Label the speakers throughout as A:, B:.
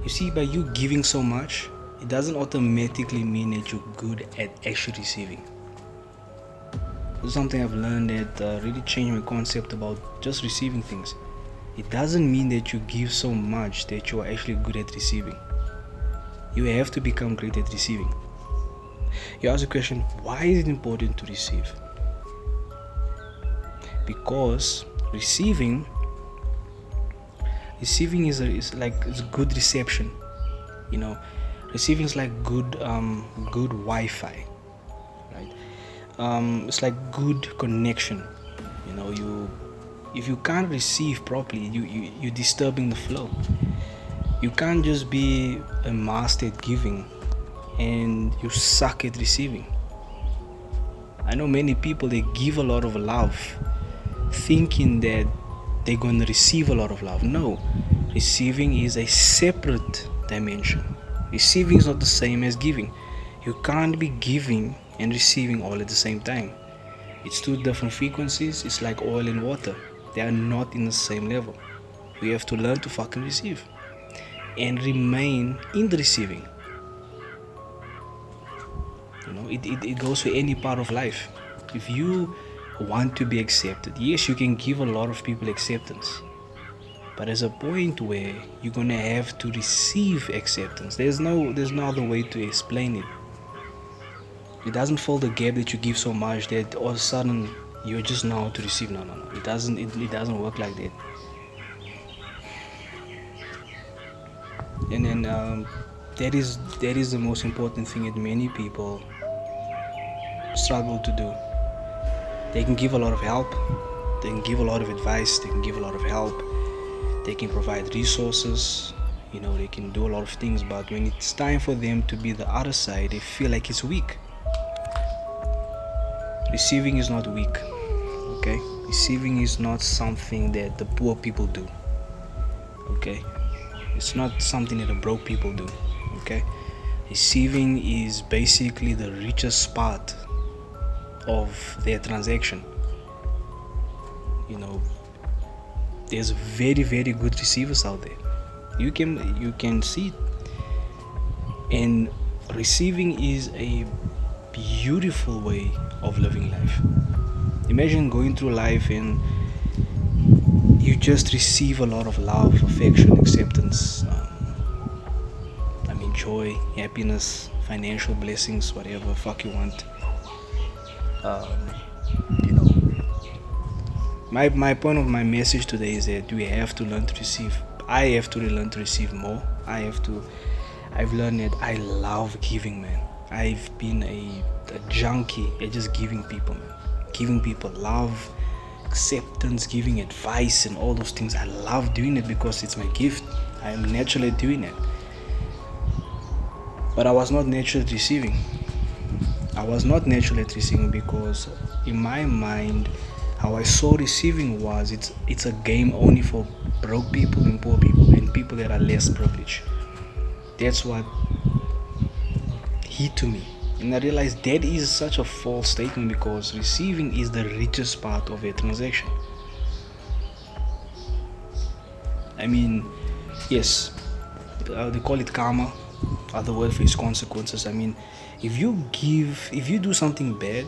A: You see, by you giving so much, it doesn't automatically mean that you're good at actually receiving. This is something I've learned that really changed my concept about just receiving things. It doesn't mean that you give so much that you are actually good at receiving. You have to become great at receiving. You ask the question, why is it important to receive? Because receiving is like it's good reception. You know, receiving is like good Wi-Fi, right? It's like good connection. You know, if you can't receive properly, you're disturbing the flow. You can't just be a master at giving and you suck at receiving. I know many people, they give a lot of love thinking that they're going to receive a lot of love. No, receiving is a separate dimension. Receiving is not the same as giving. You can't be giving and receiving all at the same time. It's two different frequencies. It's like oil and water. They are not in the same level. We have to learn to fucking receive and remain in the receiving. You know, it goes for any part of life. If you want to be accepted, yes, you can give a lot of people acceptance, but there's a point where you're gonna have to receive acceptance. There's no other way to explain it. It doesn't fill the gap that you give so much that all of a sudden you're just now to receive. No. It doesn't work like that. And then that is the most important thing that many people struggle to do. They can give a lot of help, they can give a lot of advice, they can give a lot of help, they can provide resources, you know, they can do a lot of things, but when it's time for them to be the other side, they feel like it's weak. Receiving is not weak, okay? Receiving is not something that the poor people do, okay? It's not something that the broke people do, okay? Receiving is basically the richest part of their transaction. You know, there's very good receivers out there. You can see it. And receiving is a beautiful way of living life. Imagine going through life and you just receive a lot of love, affection, acceptance, joy, happiness, financial blessings, whatever fuck you want. You know, my point of my message today is that we have to learn to receive. I have to learn to receive more. I've learned that I love giving, man. I've been a junkie at just giving people, man. Giving people love, acceptance, giving advice and all those things. I love doing it because it's my gift. I am naturally doing it. But I was not naturally receiving. I was not naturally receiving because in my mind, how I saw receiving was it's a game only for broke people and poor people and people that are less privileged. That's what hit to me. And I realized that is such a false statement because receiving is the richest part of a transaction. I mean, yes, they call it karma. Other word for its consequences. I mean, if you do something bad,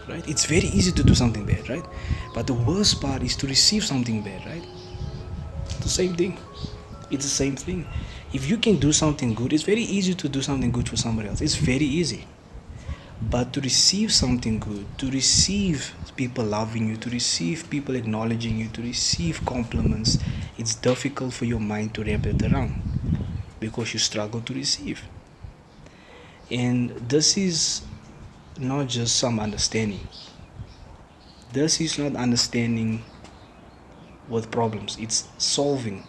A: right? It's very easy to do something bad, right? But the worst part is to receive something bad, right? It's the same thing. It's the same thing. If you can do something good, it's very easy to do something good for somebody else. It's very easy. But to receive something good, to receive people loving you, to receive people acknowledging you, to receive compliments, it's difficult for your mind to wrap it around because you struggle to receive. And this is not just some understanding. This is not understanding with problems. It's solving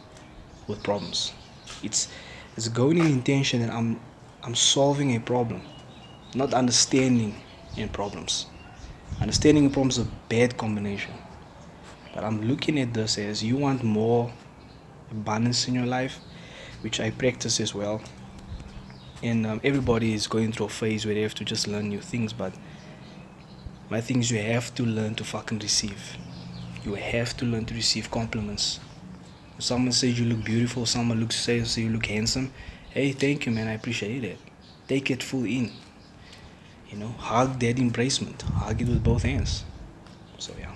A: with problems. It's going in intention that I'm solving a problem, not understanding in problems. Understanding in problems is a bad combination. But I'm looking at this as you want more abundance in your life, which I practice as well. And everybody is going through a phase where they have to just learn new things, but my thing is you have to learn to fucking receive. You have to learn to receive compliments. Someone says you look beautiful, someone says you look handsome. Hey, thank you, man. I appreciate it. Take it full in. Hug that embracement. Hug it with both hands. So yeah.